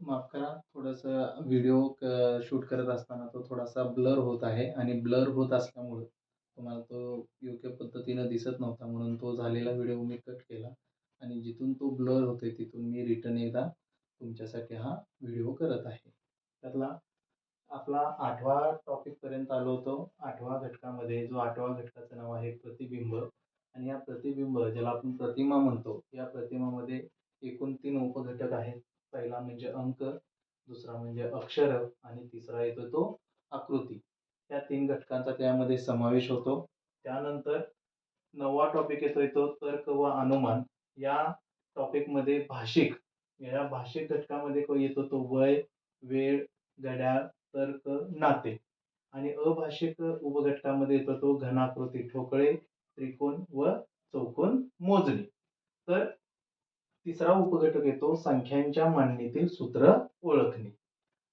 माफ करा, थोडंसं व्हिडिओ शूट करत असताना तो थोडासा ब्लर होत आहे आणि ब्लर होत असल्यामुळं तुम्हाला तो योग्य पद्धतीनं दिसत नव्हता. म्हणून तो झालेला व्हिडिओ मी कट केला आणि जिथून तो ब्लर होतोय तिथून मी रिटर्न एकदा तुमच्यासाठी हा व्हिडिओ करत आहे. त्यातला आपला 8वा टॉपिकपर्यंत आलो होतो. 8व्या घटकामध्ये जो 8व्या घटकाचं नाव आहे प्रतिबिंब आणि या प्रतिबिंब ज्याला आपण प्रतिमा म्हणतो, या प्रतिमामध्ये एकूण 3 उपघटक आहेत. पहिला म्हणजे अंक, दुसरा म्हणजे अक्षर आणि तिसरा येतो तो आकृती. या 3 घटकांचा त्यामध्ये समावेश होतो. त्यानंतर 9वा टॉपिक येतोय तो तर्क व अनुमान. या टॉपिकमध्ये भाषिक, या भाषिक घटकामध्ये येतो तो वय, वेळ, घड्याळ, तर्क, नाते आणि अभाषिक उपघटकामध्ये येतो तो घनाकृती, ठोकळे, त्रिकोण व चौकोन मोजणी. तर तिसरा उपघटक येतो संख्यांच्या मांडणीतील सूत्र ओळखणे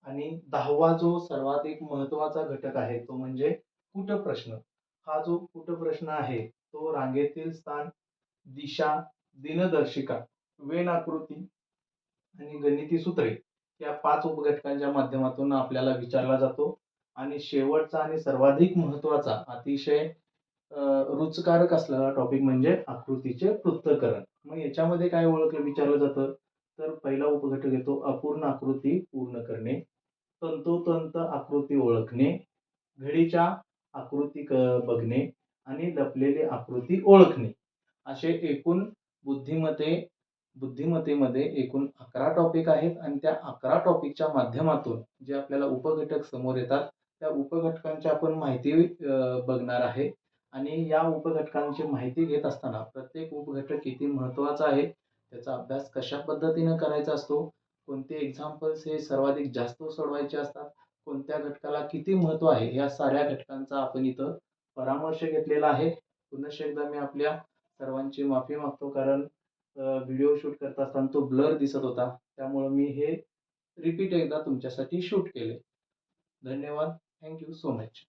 आणि 10वा जो सर्वाधिक महत्त्वाचा घटक आहे तो म्हणजे कूटप्रश्न. हा जो कूटप्रश्न आहे तो रांगेतील स्थान, दिशा, दिनदर्शिका, वेन आकृती आणि गणिती सूत्रे या 5 उपघटकांच्या माध्यमातून आपल्याला विचारला जातो. आणि शेवटचा आणि सर्वाधिक महत्त्वाचा अतिशय रुचकारक असलेला टॉपिक म्हणजे आकृतीचे पृथक्करण. मग याच्यामध्ये काय विचारलं जातं, तर पहिला उपघटक येतो अपूर्ण आकृती पूर्ण करणे, तंतोतंत आकृती ओळखणे, घडीच्या आकृती बघणे आणि लपलेली आकृती ओळखणे. असे एकूण बुद्धिमत्तेमध्ये एकूण 11 टॉपिक आहेत आणि त्या 11 टॉपिकच्या माध्यमातून जे आपल्याला उपघटक समोर येतात, त्या उपघटकांची आपण माहिती बघणार आहे. आणि या उपघटकांची माहिती घेत असताना प्रत्येक उपघटक किती महत्त्वाचा आहे, त्याचा अभ्यास कशा पद्धतीनं करायचा असतो, कोणते एक्झाम्पल्स हे सर्वाधिक जास्त सोडवायचे असतात, कोणत्या घटकाला किती महत्त्व आहे, या साऱ्या घटकांचा आपण इथं परामर्श घेतलेला आहे. पुन्हा एकदा मी आपल्या सर्वांची माफी मागतो, कारण व्हिडिओ शूट करत असताना तो ब्लर दिसत होता. त्यामुळे मी हे रिपीट एकदा तुमच्यासाठी शूट केले. धन्यवाद. Thank you so much.